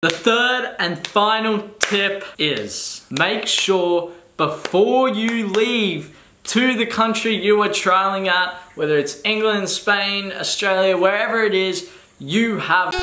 The third and final tip is make sure before you leave to the country you are trialing at, whether it's England, Spain, Australia, wherever it is, you have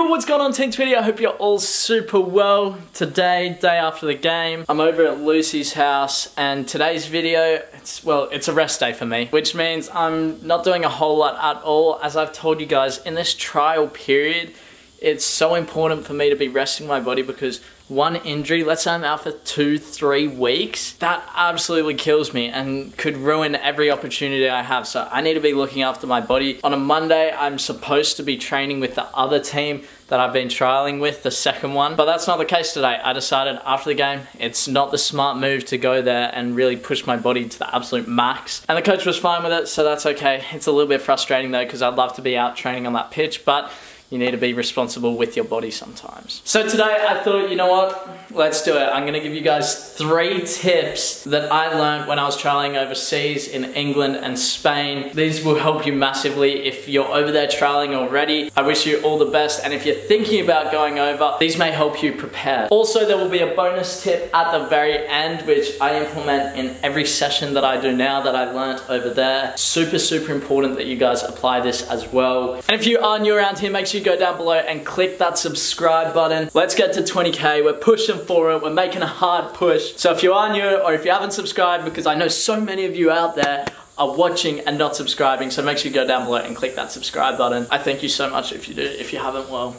what's going on, Team Tweedie? I hope you're all super well. Today, day after the game, I'm over at Lucy's house, and today's video, it's a rest day for me, which means I'm not doing a whole lot at all. As I've told you guys, in this trial period, it's so important for me to be resting my body because one injury, let's say I'm out for 2-3 weeks, that absolutely kills me and could ruin every opportunity I have. So I need to be looking after my body. On a Monday, I'm supposed to be training with the other team that I've been trialing with, the second one, but that's not the case today. I decided after the game, it's not the smart move to go there and really push my body to the absolute max. And the coach was fine with it, so that's okay. It's a little bit frustrating though, because I'd love to be out training on that pitch, but you need to be responsible with your body sometimes. So today I thought, you know what? Let's do it. I'm gonna give you guys 3 tips that I learned when I was trialing overseas in England and Spain. These will help you massively if you're over there trialing already. I wish you all the best, and if you're thinking about going over, these may help you prepare. Also, there will be a bonus tip at the very end, which I implement in every session that I do now that I learned over there. Super, super important that you guys apply this as well. And if you are new around here, make sure you go down below and click that subscribe button. Let's get to 20K. We're pushing for it. We're making a hard push. So if you are new or if you haven't subscribed, because I know so many of you out there are watching and not subscribing, so make sure you go down below and click that subscribe button. I thank you so much if you do. If you haven't, well,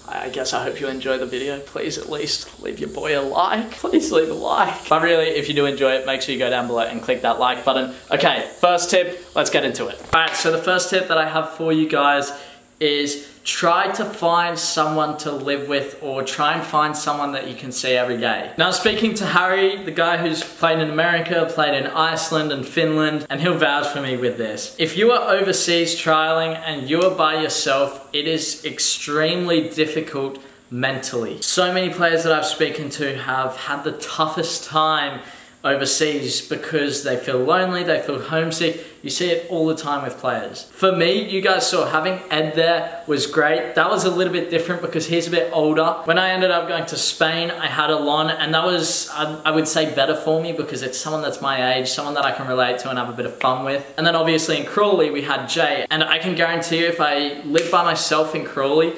I guess I hope you enjoy the video. Please at least leave your boy a like. Please leave a like. But really, if you do enjoy it, make sure you go down below and click that like button. Okay, first tip, let's get into it. All right, so the first tip that I have for you guys is try to find someone to live with, or try and find someone that you can see every day. Now, speaking to Harry, the guy who's played in America, played in Iceland and Finland, and he'll vouch for me with this. If you are overseas trialing and you are by yourself, it is extremely difficult mentally. So many players that I've spoken to have had the toughest time overseas because they feel lonely, they feel homesick. You see it all the time with players. For me, you guys saw having Ed there was great. That was a little bit different because he's a bit older. When I ended up going to Spain, I had Alon, and that was, I would say, better for me because it's someone that's my age, someone that I can relate to and have a bit of fun with. And then obviously in Crawley, we had Jay, and I can guarantee you if I lived by myself in Crawley,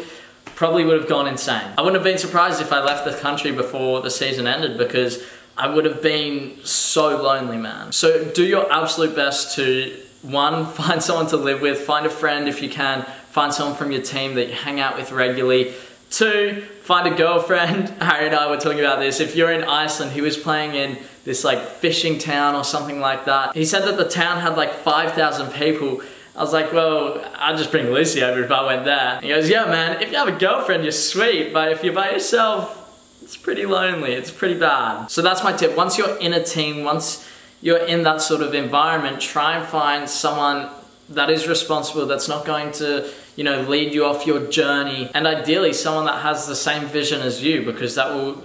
probably would have gone insane. I wouldn't have been surprised if I left the country before the season ended because I would have been so lonely, man. So do your absolute best to, 1, find someone to live with, find a friend if you can, find someone from your team that you hang out with regularly. 2, find a girlfriend. Harry and I were talking about this. If you're in Iceland, he was playing in this like fishing town or something like that. He said that the town had like 5,000 people. I was like, well, I'd just bring Lucy over if I went there. He goes, yeah, man, if you have a girlfriend, you're sweet, but if you're by yourself, it's pretty lonely, it's pretty bad. So that's my tip. Once you're in a team, once you're in that sort of environment, try and find someone that is responsible, that's not going to, you know, lead you off your journey. And ideally, someone that has the same vision as you, because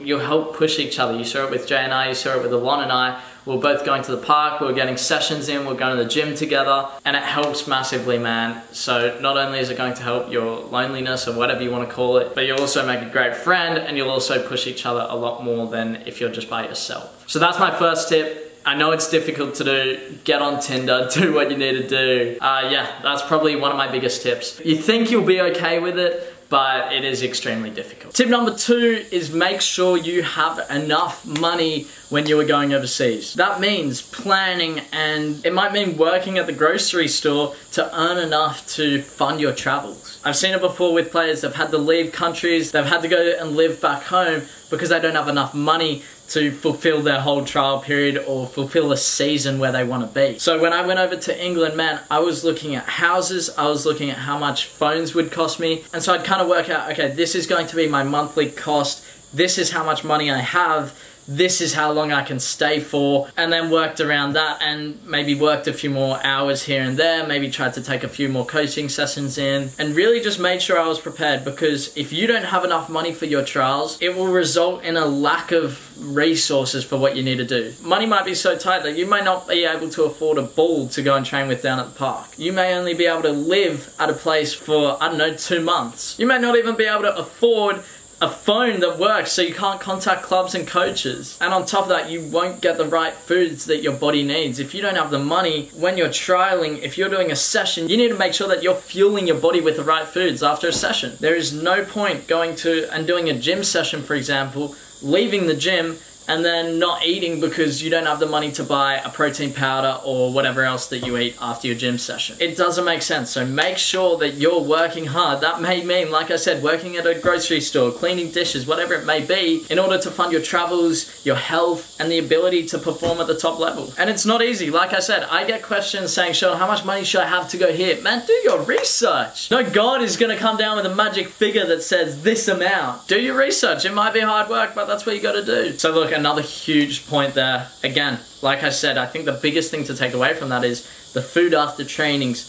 you'll help push each other. You saw it with Jay and I, you saw it with Alon and I. We're both going to the park, we're getting sessions in, we're going to the gym together, and it helps massively, man. So not only is it going to help your loneliness or whatever you want to call it, but you'll also make a great friend, and you'll also push each other a lot more than if you're just by yourself. So that's my first tip. I know it's difficult to do. Get on Tinder, do what you need to do. Yeah, that's probably one of my biggest tips. You think you'll be okay with it, but it is extremely difficult. Tip number 2 is make sure you have enough money when you are going overseas. That means planning, and it might mean working at the grocery store to earn enough to fund your travels. I've seen it before with players. They've had to leave countries, they've had to go and live back home because they don't have enough money to fulfill their whole trial period or fulfill a season where they want to be. So when I went over to England, man, I was looking at houses, I was looking at how much phones would cost me, and so I'd kind of work out, okay, this is going to be my monthly cost, this is how much money I have, this is how long I can stay for, and then worked around that and maybe worked a few more hours here and there, maybe tried to take a few more coaching sessions in, and really just made sure I was prepared, because if you don't have enough money for your trials, it will result in a lack of resources for what you need to do. Money might be so tight that you may not be able to afford a ball to go and train with down at the park. You may only be able to live at a place for, I don't know, 2 months. You may not even be able to afford a phone that works, so you can't contact clubs and coaches. And on top of that, you won't get the right foods that your body needs. If you don't have the money, when you're trialing, if you're doing a session, you need to make sure that you're fueling your body with the right foods after a session. There is no point going to and doing a gym session, for example, leaving the gym and then not eating because you don't have the money to buy a protein powder or whatever else that you eat after your gym session. It doesn't make sense. So make sure that you're working hard. That may mean, like I said, working at a grocery store, cleaning dishes, whatever it may be, in order to fund your travels, your health, and the ability to perform at the top level. And it's not easy. Like I said, I get questions saying, Sheldon, how much money should I have to go here? Man, do your research. No God is gonna come down with a magic figure that says this amount. Do your research. It might be hard work, but that's what you gotta do. So look, another huge point there. Again, like I said, I think the biggest thing to take away from that is the food after trainings,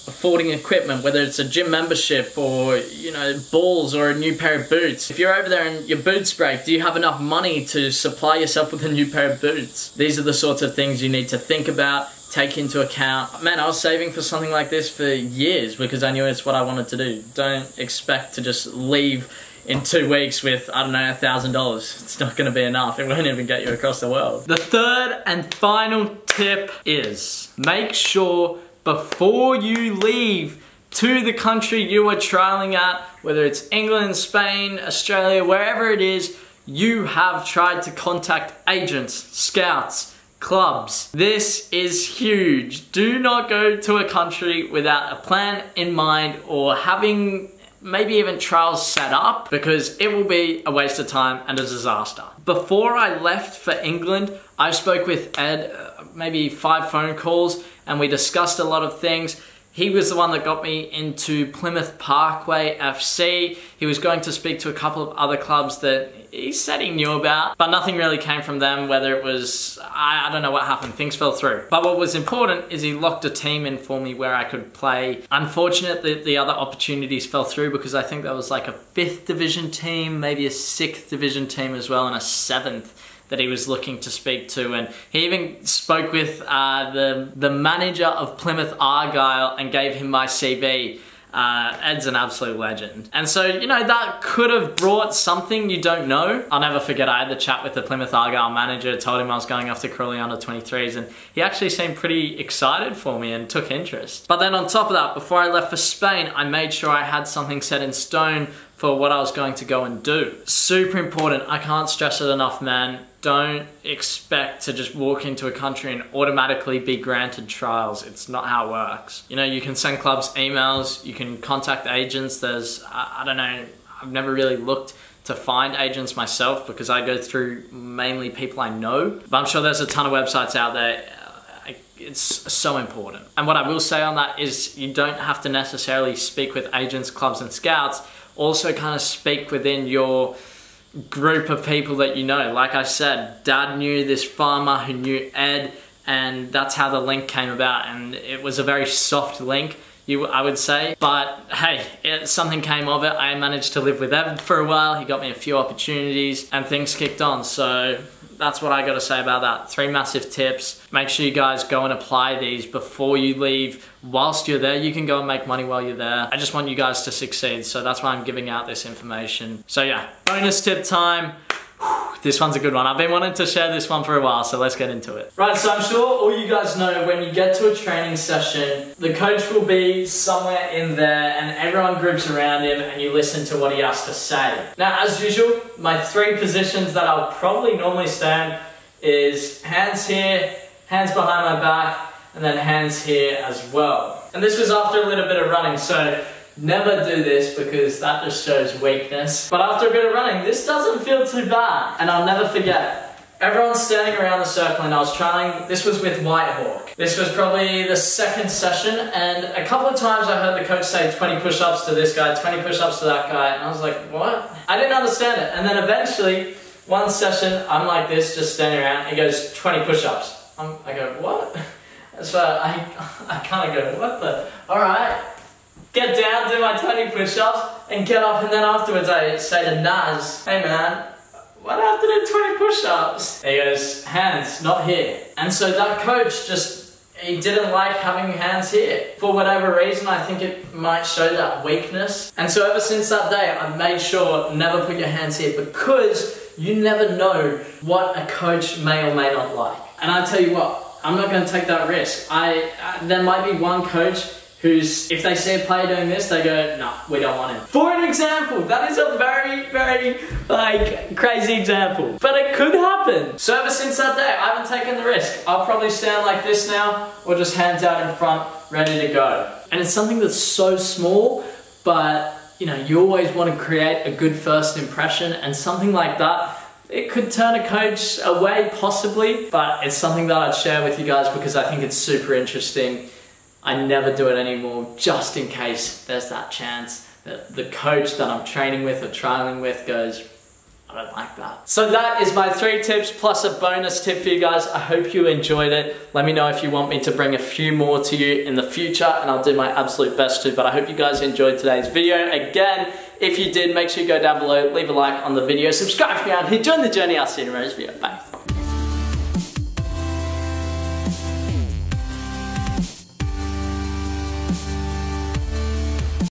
affording equipment, whether it's a gym membership or, you know, balls or a new pair of boots. If you're over there and your boots break, do you have enough money to supply yourself with a new pair of boots? These are the sorts of things you need to think about, take into account. Man, I was saving for something like this for years because I knew it's what I wanted to do. Don't expect to just leave in 2 weeks with, I don't know, $1,000. It's not gonna be enough. It won't even get you across the world. The third and final tip is make sure before you leave to the country you are trialing at, whether it's England, Spain, Australia, wherever it is, you have tried to contact agents, scouts, clubs. This is huge. Do not go to a country without a plan in mind or having maybe even trials set up, because it will be a waste of time and a disaster. Before I left for England, I spoke with Ed, maybe 5 phone calls, and we discussed a lot of things. He was the one that got me into Plymouth Parkway FC. He was going to speak to a couple of other clubs that he said he knew about, but nothing really came from them, whether it was, I don't know what happened, things fell through. But what was important is he locked a team in for me where I could play. Unfortunately, the other opportunities fell through because I think there was like a 5th division team, maybe a 6th division team as well, and a 7th that he was looking to speak to. And he even spoke with the manager of Plymouth Argyle and gave him my CV. Ed's an absolute legend. And so, you know, that could have brought something, you don't know. I'll never forget, I had the chat with the Plymouth Argyle manager, told him I was going off to Crawley under 23s, and he actually seemed pretty excited for me and took interest. But then on top of that, before I left for Spain, I made sure I had something set in stone for what I was going to go and do. Super important. I can't stress it enough, man. Don't expect to just walk into a country and automatically be granted trials. It's not how it works. You know, you can send clubs emails, you can contact agents. There's, I don't know, I've never really looked to find agents myself because I go through mainly people I know. But I'm sure there's a ton of websites out there. It's so important. And what I will say on that is you don't have to necessarily speak with agents, clubs, and scouts. Also kind of speak within your group of people that you know. Like I said, Dad knew this farmer who knew Ed, and that's how the link came about. And it was a very soft link, I would say. But hey, something came of it. I managed to live with Ed for a while. He got me a few opportunities and things kicked on. So that's what I got to say about that. 3 massive tips. Make sure you guys go and apply these before you leave. Whilst you're there, you can go and make money while you're there. I just want you guys to succeed, so that's why I'm giving out this information. So yeah, bonus tip time. This one's a good one. I've been wanting to share this one for a while, so let's get into it. Right, so I'm sure all you guys know when you get to a training session, the coach will be somewhere in there and everyone groups around him and you listen to what he has to say. Now, as usual, my 3 positions that I'll probably normally stand is hands here, hands behind my back, and then hands here as well. And this was after a little bit of running, so never do this because that just shows weakness. But after a bit of running, this doesn't feel too bad. And I'll never forget, everyone's standing around the circle and I was trying, this was with Whitehawk. This was probably the 2nd session, and a couple of times I heard the coach say 20 push-ups to this guy, 20 push-ups to that guy, and I was like, what? I didn't understand it. And then eventually, one session, I'm like this, just standing around. He goes, 20 push-ups. I go, what? So I kind of go, what the? All right. Get down, do my 20 push-ups, and get up, and then afterwards I say to Naz, hey man, what after the 20 push-ups? He goes, hands, not here. And so that coach he didn't like having hands here. For whatever reason, I think it might show that weakness. And so ever since that day, I've made sure never put your hands here, because you never know what a coach may or may not like. And I tell you what, I'm not going to take that risk. There might be one coach who's, if they see a player doing this, they go, no, we don't want him. For an example, that is a very, very, crazy example. But it could happen. So ever since that day, I haven't taken the risk. I'll probably stand like this now, or just hands out in front, ready to go. And it's something that's so small, but you know, you always want to create a good first impression, and something like that, it could turn a coach away possibly, but it's something that I'd share with you guys because I think it's super interesting. I never do it anymore, just in case there's that chance that the coach that I'm training with or trialing with goes, I don't like that. So that is my 3 tips plus a bonus tip for you guys. I hope you enjoyed it. Let me know if you want me to bring a few more to you in the future, and I'll do my absolute best to, but I hope you guys enjoyed today's video. Again, if you did, make sure you go down below, leave a like on the video, subscribe if you haven't, join the journey. I'll see you in tomorrow's video. Bye.